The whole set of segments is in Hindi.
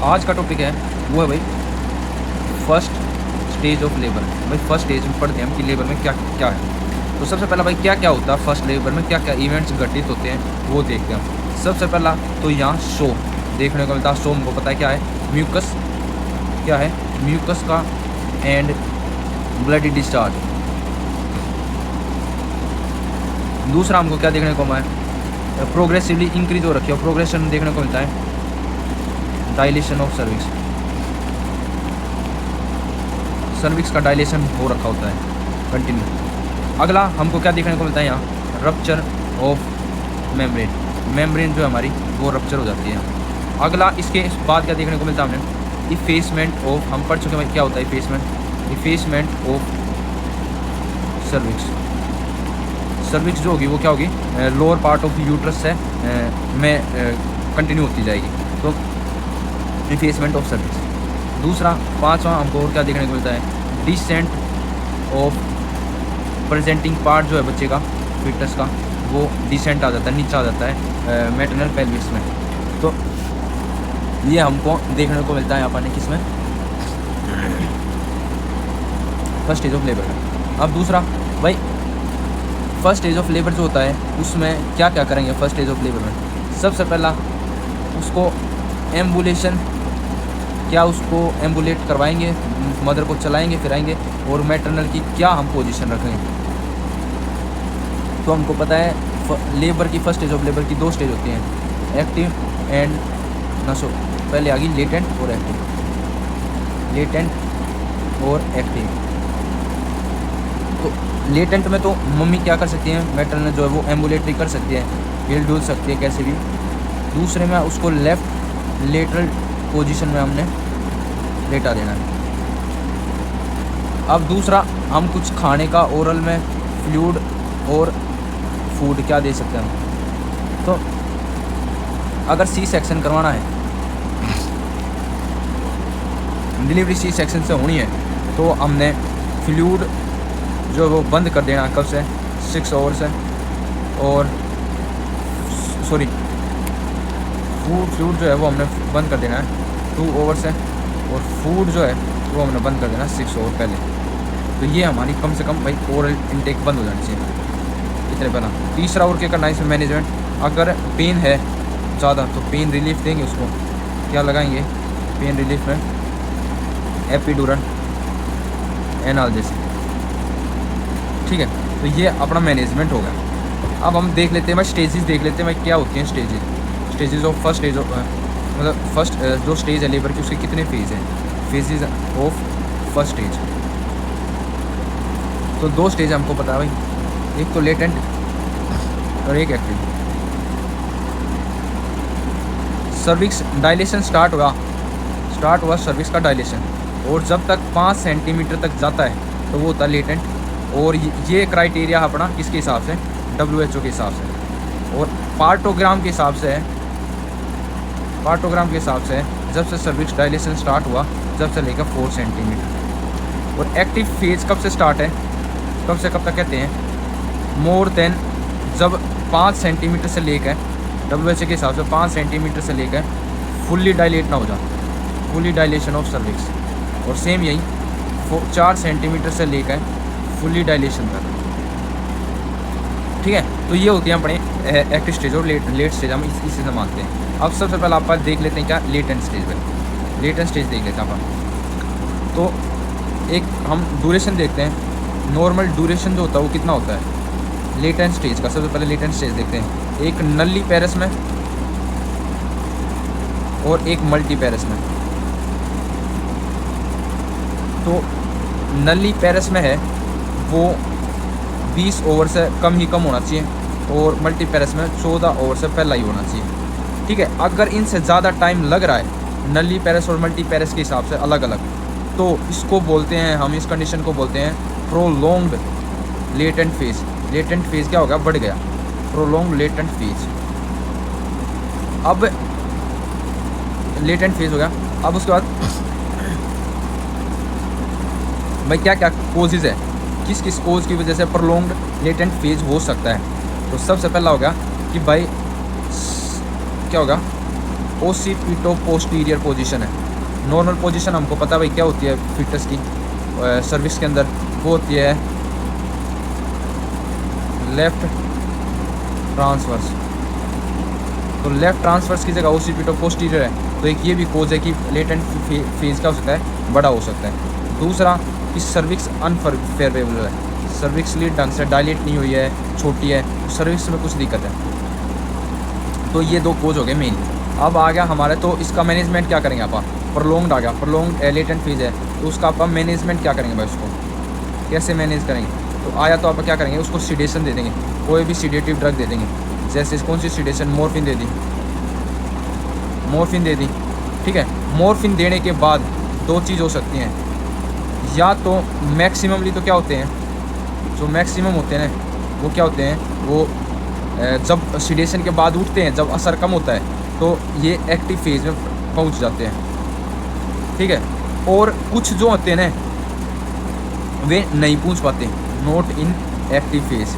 आज का टॉपिक है वो है भाई फर्स्ट स्टेज ऑफ लेबर। भाई फर्स्ट स्टेज में पढ़ते हैं हम कि लेबर में क्या क्या है। तो सबसे पहला भाई क्या क्या होता है फर्स्ट लेबर में, क्या क्या इवेंट्स घटित होते हैं वो देखते हैं हम। सबसे पहला तो यहाँ शो देखने को मिलता है। शो हमको पता है क्या है, म्यूकस, क्या है म्यूकस का एंड ब्लडी डिस्चार्ज। दूसरा हमको क्या देखने को मिला है, प्रोग्रेसिवली इंक्रीज हो रखी है, प्रोग्रेशन देखने को मिलता है, डायलेशन ऑफ सर्विक्स, सर्विक्स का डायलेशन हो रखा होता है कंटिन्यू। अगला हमको क्या देखने को मिलता है यहाँ, रप्चर ऑफ मेम्ब्रेन, मेम्ब्रेन जो है हमारी वो रप्चर हो जाती है। अगला इसके बाद क्या देखने को मिलता है हमें, इफेसमेंट ऑफ, हम पढ़ चुके हैं क्या होता है effacement, effacement of cervix. Cervix जो होगी वो क्या होगी, लोअर पार्ट ऑफ यूट्रस है में कंटिन्यू होती जाएगी, तो इफेसमेंट ऑफ सर्विक्स। दूसरा पांचवा हमको और क्या देखने को मिलता है, डिसेंट ऑफ प्रेजेंटिंग पार्ट जो है बच्चे का, फीटस का, वो डिसेंट आ जाता है, नीचे आ जाता है मैटरनल पेल्विस में। तो ये हमको देखने को मिलता है यहाँ पर किसमें, फर्स्ट स्टेज ऑफ लेबर में। अब दूसरा भाई फर्स्ट स्टेज ऑफ लेबर जो होता है उसमें क्या क्या करेंगे फर्स्ट स्टेज ऑफ लेबर में। सबसे पहला उसको एम्बुलेशन, क्या उसको एम्बुलेट करवाएंगे, मदर को चलाएंगे फिराएंगे, और मैटरनल की क्या हम पोजीशन रखेंगे। तो हमको पता है लेबर की फर्स्ट स्टेज ऑफ लेबर की दो स्टेज होती हैं, एक्टिव एंड नसो, पहले आ गई लेटेंट और एक्टिव, लेटेंट और एक्टिव। तो लेटेंट में तो मम्मी क्या कर सकती है, मैटरनल जो है वो एम्बुलेटरी कर सकती है, हिल डुल सकती है कैसे भी। दूसरे में उसको लेफ्ट लेटरल पोजीशन में हमने लेटा देना है। अब दूसरा हम कुछ खाने का ओरल में फ्लूइड और फूड क्या दे सकते हैं। तो अगर सी सेक्शन करवाना है, डिलीवरी सी सेक्शन से होनी है, तो हमने फ्लूइड जो वो बंद कर देना कब से, 6 आवर से, और सॉरी फ्लूइड जो है वो हमने बंद कर देना है 2 आवर से, और फूड जो है वो हमने बंद कर देना 6 आवर पहले। तो ये हमारी कम से कम भाई ओरल इनटेक बंद हो जानी चाहिए इतने पहला। तीसरा और क्या करना है इसमें मैनेजमेंट, अगर पेन है ज़्यादा तो पेन रिलीफ देंगे उसको, क्या लगाएंगे पेन रिलीफ में, एपिडुरल एनाल्जेसिक, ठीक है। तो ये अपना मैनेजमेंट होगा। अब हम देख लेते हैं भाई स्टेजेस, देख लेते हैं भाई क्या होती हैं stages of first stage of, मतलब फर्स्ट जो स्टेज है लेबर की उसके कितने फेज़ हैं, फेजेस ऑफ फर्स्ट स्टेज। तो 2 स्टेज हमको पता है भाई, एक तो लेटेंट और एक एक्टिव। सर्विक्स डायलेशन स्टार्ट हुआ सर्विक्स का डायलेशन, और जब तक 5 सेंटीमीटर तक जाता है तो वो होता है लेटेंट। और ये क्राइटेरिया अपना किसके हिसाब से, WHO के हिसाब से, और पार्टोग्राम के हिसाब से है, पार्टोग्राम के हिसाब से जब से सर्विक्स डायलेशन स्टार्ट हुआ, जब से लेकर 4 सेंटीमीटर। और एक्टिव फेज कब से स्टार्ट है, कब से कब तक कहते हैं, मोर देन, जब 5 सेंटीमीटर से लेकर WHO के हिसाब से 5 सेंटीमीटर से लेकर फुल्ली डायलेट ना हो जाए, फुल्ली डायलेशन ऑफ सर्विक्स। और सेम यही 4 सेंटीमीटर से लेकर फुल्ली डायलेशन तक, ठीक है। तो ये होती है अपने एक्टिव स्टेज और लेट स्टेज, हम इसी से मानते हैं। अब सबसे पहले आप देख लेते हैं क्या लेटेंट स्टेज में, लेटेंट स्टेज देख लेते हैं आप। तो एक हम ड्यूरेशन देखते हैं, नॉर्मल ड्यूरेशन जो होता है वो कितना होता है लेटेंट स्टेज का। सबसे पहले लेटेंट स्टेज देखते हैं, एक नली पेरस में और एक मल्टी पेरस में। तो नली पेरस में है वो 20 ओवर से कम होना चाहिए, और मल्टी पेरस में 14 ओवर से पहला ही होना चाहिए, ठीक है। अगर इनसे ज़्यादा टाइम लग रहा है नली पेरस और मल्टी पेरस के हिसाब से अलग अलग, तो इसको बोलते हैं हम, इस कंडीशन को बोलते हैं prolonged latent phase. Latent phase क्या होगा, बढ़ गया, प्रोलॉन्ग्ड लेटेंट फेज। अब लेटेंट फेज हो गया। अब उसके बाद भाई क्या क्या कोजेज है, किस किस कोज की वजह से प्रोलॉन्ग्ड लेटेंट फेज हो सकता है। तो सबसे पहला होगा कि भाई क्या होगा, ओसिपिटो पोस्टीरियर पोजीशन है। नॉर्मल पोजीशन हमको पता है भाई क्या होती है फिटस की सर्विस के अंदर, वो होती है लेफ्ट ट्रांसवर्स। तो लेफ्ट ट्रांसवर्स की जगह ओसिपिटो पोस्टीरियर है, तो एक ये भी कोज है कि लेटेंट फेज का हो सकता है, बड़ा हो सकता है। दूसरा कि सर्विक्स अनफेवरेबल है, सर्विक्स लीड ढंग से डायलेट नहीं हुई है, छोटी है, सर्विक्स में कुछ दिक्कत है। तो ये दो कोज हो गए मेन। अब आ गया हमारे, तो इसका मैनेजमेंट क्या करेंगे आप? प्रोलॉन्ग्ड आ गया, प्रोलॉन्ग्ड लेटेंट फेज है, तो उसका आप मैनेजमेंट क्या करेंगे भाई? उसको कैसे मैनेज करेंगे? तो आया तो आप क्या करेंगे, उसको सीडेशन दे देंगे, कोई भी सीडेटिव ड्रग दे देंगे। जैसे कौन सी सीडेशन? मॉर्फिन दे दी, मॉर्फिन दे दी, ठीक है। मॉर्फिन देने के बाद दो चीज़ हो सकती हैं, या तो मैक्सिममली तो क्या होते हैं, जो मैक्सिमम होते हैं ना वो क्या होते हैं, वो जब सीडेशन के बाद उठते हैं, जब असर कम होता है तो ये एक्टिव फेज में पहुंच जाते हैं, ठीक है। और कुछ जो होते हैं ना वे नहीं पहुंच पाते, नॉट इन एक्टिव फेज।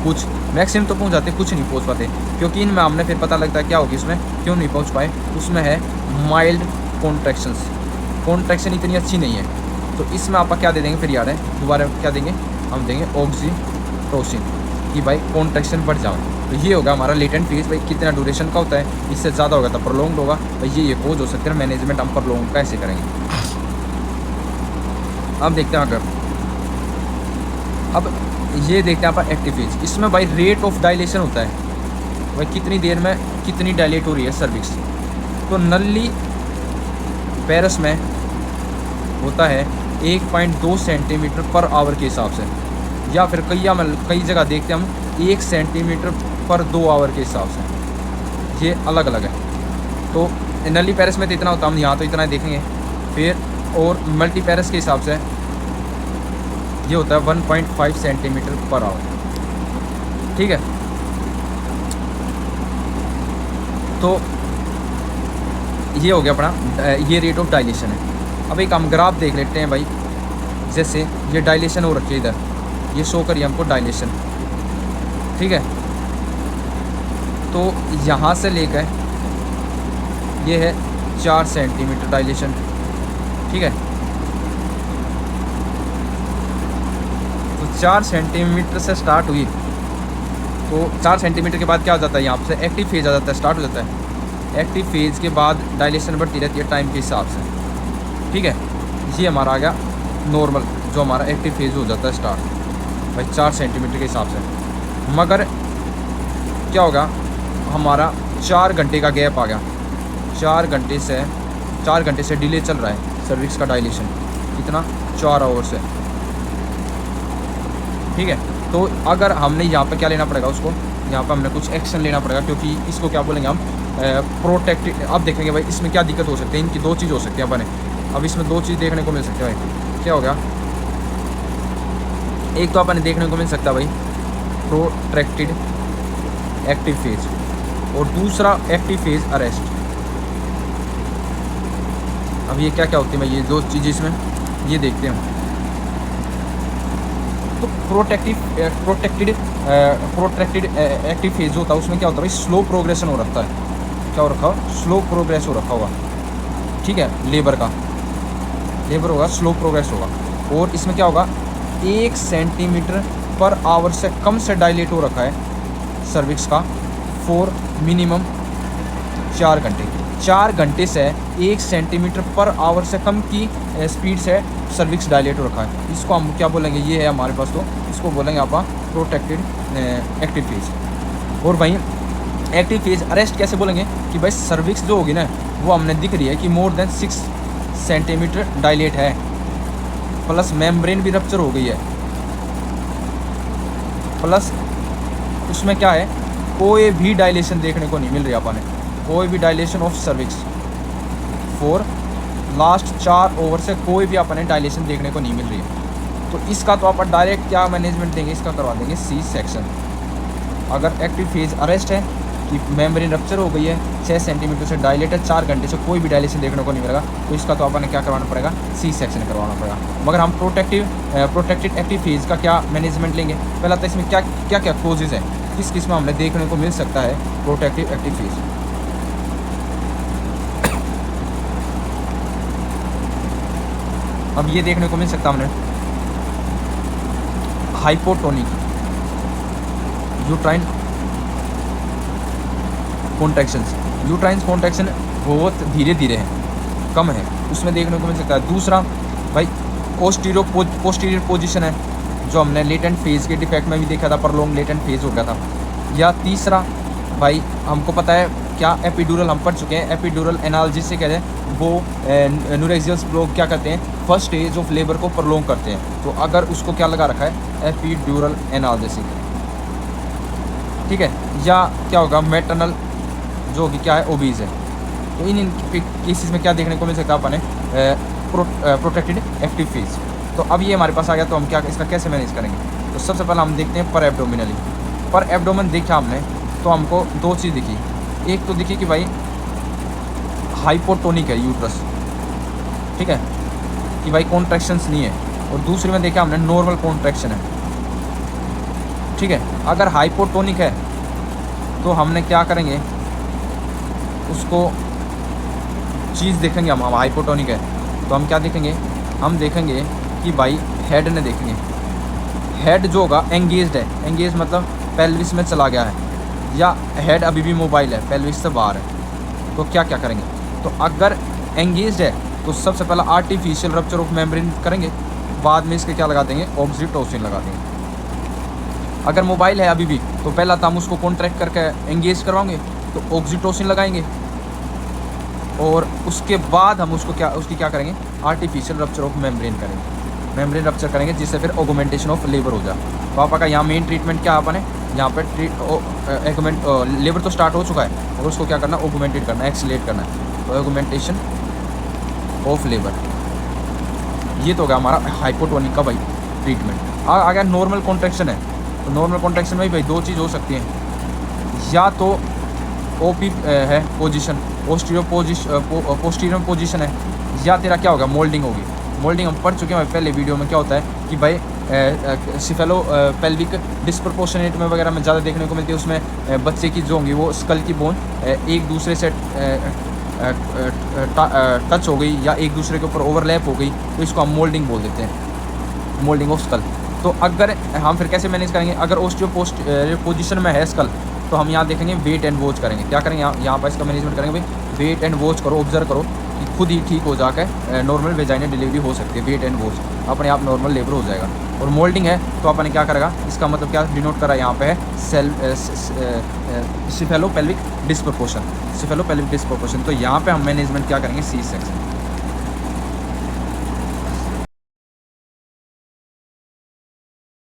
कुछ मैक्सिमम तो पहुंच जाते, कुछ नहीं पहुंच पाते, क्योंकि इनमें हमने फिर पता लगता है क्या होगी इसमें, क्यों नहीं पहुंच पाए। उसमें है माइल्ड कॉन्ट्रैक्शंस, कॉन्ट्रैक्शन इतनी अच्छी नहीं है, तो इसमें आप क्या दे देंगे फिर यार है, दोबारा क्या देंगे हम? देंगे ऑक्सीटोसिन कि भाई कॉन्ट्रैक्शन बढ़ जाए। तो ये होगा हमारा लेटेंट फेज। भाई कितना ड्यूरेशन का होता है, इससे ज़्यादा होगा तो प्रोलॉन्ग्ड होगा। भाई ये कोज हो सकते हैं। मैनेजमेंट हम प्रोलॉन्ग कैसे करेंगे? अब देखते हैं अगर अब ये देखते हैं आप एक्टिव फेज। इसमें भाई रेट ऑफ डायलेशन होता है, भाई कितनी देर में कितनी डायलेट हो रही है सर्विक्स। तो नल्ली पेरस में होता है 1.2 सेंटीमीटर पर आवर के हिसाब से, या फिर कई जगह देखते हैं हम 1 सेंटीमीटर पर 2 आवर के हिसाब से, ये अलग अलग है। तो नली पेरस में तो इतना होता है, हम यहाँ तो इतना देखेंगे। फिर और मल्टी पेरस के हिसाब से ये होता है 1.5 सेंटीमीटर पर आवर, ठीक है। तो ये हो गया अपना, ये रेट ऑफ डायलेशन है। अब एक हम ग्राफ देख लेते हैं भाई, जैसे ये डायलेशन हो रखी है इधर, ये शो करिए हमको डायलेशन, ठीक है। तो यहाँ से लेकर ये है 4 सेंटीमीटर डायलेशन, ठीक है। तो 4 सेंटीमीटर से स्टार्ट हुई, तो 4 सेंटीमीटर के बाद क्या हो जाता है, यहाँ से एक्टिव फेज आ जाता है, स्टार्ट हो जाता है। एक्टिव फेज के बाद डायलेशन बढ़ती रहती है टाइम के हिसाब से, ठीक है। ये हमारा आ गया नॉर्मल, जो हमारा एक्टिव फेज हो जाता है स्टार्ट भाई 4 सेंटीमीटर के हिसाब से। मगर क्या होगा, हमारा 4 घंटे का गैप आ गया, 4 घंटे से डिले चल रहा है सर्विक्स का डायलेशन, कितना 4 आवर से, ठीक है। तो अगर हमने यहाँ पे क्या लेना पड़ेगा उसको, यहाँ पे हमने कुछ एक्शन लेना पड़ेगा, क्योंकि इसको क्या बोलेंगे हम, प्रोटेक्टिव। अब देखेंगे भाई इसमें क्या दिक्कत हो सकती है, इनकी 2 चीज़ हो सकती है अपने। अब इसमें 2 चीज़ देखने को मिल सकती है भाई। क्या हो गया, एक तो अपने देखने को मिल सकता है भाई प्रोट्रैक्टेड एक्टिव फेज, और दूसरा एक्टिव फेज अरेस्ट। अब ये क्या क्या होती है भाई, ये 2 चीज़ें इसमें ये देखते हैं। तो प्रोट्रैक्टेड एक्टिव फेज होता है, उसमें क्या होता है भाई, स्लो प्रोग्रेशन हो रखता है। क्या हो रखा हो, स्लो प्रोग्रेस हो रखा होगा, ठीक है। लेबर होगा, स्लो प्रोग्रेस होगा। और इसमें क्या होगा, 1 सेंटीमीटर पर आवर से कम से डायलेट हो रखा है सर्विक्स का फॉर मिनिमम 4 घंटे। 4 घंटे से 1 सेंटीमीटर पर आवर से कम की स्पीड से सर्विक्स डायलेट हो रखा है। इसको हम क्या बोलेंगे, ये है हमारे पास, तो इसको बोलेंगे आप प्रोटेक्टेड एक्टिव फेज। और भाई एक्टिव फेज अरेस्ट कैसे बोलेंगे कि भाई सर्विक्स जो होगी ना, वो हमने दिख रही है कि मोर देन 6 सेंटीमीटर डायलेट है, प्लस मेम्ब्रेन भी रप्चर हो गई है, प्लस उसमें क्या है, कोई भी डायलेशन देखने को नहीं मिल रही अपन, कोई भी dilation of cervix for last 4 over से कोई भी अपने डायलेशन देखने को नहीं मिल रही है। तो इसका तो अपन डायरेक्ट क्या मैनेजमेंट देंगे, इसका करवा देंगे सी सेक्शन। अगर एक्टिव फेज अरेस्ट है कि मेम्ब्रेन रप्चर हो गई है, 6 सेंटीमीटर से डायलेट है, 4 घंटे से कोई भी डायलेशन देखने को नहीं मिलेगा, तो इसका तो अपन क्या करवाना पड़ेगा, सी सेक्शन करवाना पड़ेगा। मगर हम प्रोटेक्टेड एक्टिव फेज का क्या मैनेजमेंट लेंगे, पहला तो इसमें क्या क्या कोजेज़ हैं, किस में हमने देखने को मिल सकता है प्रोटेक्टिव एक्टिव फेज। अब ये देखने को मिल सकता हमने hypotonic uterine contractions. Uterine contraction बहुत धीरे धीरे है, कम है, उसमें देखने को मिल सकता है। दूसरा भाई पोस्टीरियर पोजीशन है, जो हमने लेटेंट फेज के डिफेक्ट में भी देखा था, प्रॉन्ग लेटेंट फेज हो गया था। या तीसरा भाई हमको पता है क्या, एपिड्यूरल हम पढ़ चुके हैं, एपिड्यूरल एनाल्जेसिस से कहते हैं वो न्यूरेक्सियल लोग क्या करते हैं, फर्स्ट स्टेज ऑफ लेबर को प्रॉन्ग करते हैं। तो अगर उसको क्या लगा रखा है, एपिड्यूरल एनाल्जेसिस, ठीक है। या क्या होगा, मैटरनल जो कि क्या है, ओबीज है। तो इन केसेस में क्या देखने को मिल सकता है अपने प्रोटेक्टेड एक्टिव फेज। तो अब ये हमारे पास आ गया, तो हम क्या इसका कैसे मैनेज करेंगे। तो सबसे पहले हम देखते हैं पर एब्डोमिनली। पर एब्डोमेन देखा हमने तो हमको दो चीज़ दिखी, एक तो दिखी कि भाई हाइपोटोनिक है यूट्रस, ठीक है, कि भाई कॉन्ट्रैक्शंस नहीं है, और दूसरे में देखा हमने नॉर्मल कॉन्ट्रैक्शन है, ठीक है। अगर हाइपोटोनिक है तो हमने क्या करेंगे, उसको चीज़ देखेंगे हम हाइपोटोनिक है तो हम क्या देखेंगे, हम देखेंगे कि भाई हेड ने देखेंगे, हेड जो होगा एंगेज्ड है, एंगेज मतलब पेल्विस में चला गया है, या हेड अभी भी मोबाइल है, पेल्विस से बाहर है। तो क्या क्या करेंगे, तो अगर एंगेज्ड है तो सबसे पहला आर्टिफिशियल रप्चर ऑफ मेम्ब्रेन करेंगे, बाद में इसके क्या लगा देंगे, ऑक्सीटोसिन लगा देंगे। अगर मोबाइल है अभी भी तो पहला तो हम उसको कॉन्ट्रैक्ट करके एंगेज करवाएंगे, तो ऑक्सीटोसिन लगाएंगे, और उसके बाद हम उसको क्या, उसकी क्या करेंगे, आर्टिफिशियल रप्चर ऑफ मेम्ब्रेन करेंगे, मेम्ब्रेन रप्चर करेंगे, जिससे फिर ऑगमेंटेशन ऑफ लेबर हो जाए। तो आपका यहाँ मेन ट्रीटमेंट क्या अपन है, यहाँ पर लेबर तो स्टार्ट हो चुका है, और उसको क्या करना, ऑगमेंटेड करना, एक्सीलेट करना है, तो ऑगमेंटेशन ऑफ लेबर। ये तो होगा हमारा हाइपोटोनिक का भाई ट्रीटमेंट। आ गया नॉर्मल कॉन्ट्रैक्शन है, तो नॉर्मल कॉन्ट्रैक्शन में भाई दो चीज़ हो सकती हैं, या तो ओपी है पोजीशन, पोस्टीरियर पोजीशन है, या तेरा क्या होगा, मोल्डिंग होगी। मोल्डिंग हम पढ़ चुके हैं पहले वीडियो में, क्या होता है कि भाई सिफेलो पेल्विक डिस्प्रपोर्शनेट में वगैरह में ज़्यादा देखने को मिलती है। उसमें बच्चे की जो होंगी वो स्कल की बोन एक दूसरे से टच हो गई या एक दूसरे के ऊपर ओवरलैप हो गई, तो इसको हम मोल्डिंग बोल देते हैं, मोल्डिंग ऑफ स्कल। तो अगर हम फिर कैसे मैनेज करेंगे, अगर ओस्टियो पोजीशन में है स्कल, तो हम यहाँ देखेंगे वेट एंड वॉच करेंगे। क्या करेंगे, यहाँ पर इसका मैनेजमेंट करेंगे भाई, वेट एंड वॉच करो, ऑब्जर्व करो कि खुद ही ठीक हो जाकर नॉर्मल वेजाइनल डिलीवरी हो सकती है। वेट एंड वॉच, अपने आप नॉर्मल लेबर हो जाएगा। और मोल्डिंग है तो अपन क्या करेगा, इसका मतलब क्या डिनोट करा यहाँ पे है, cephalo pelvic disproportion, cephalo pelvic disproportion. तो यहाँ पे हम मैनेजमेंट क्या करेंगे, सी सेक्शन।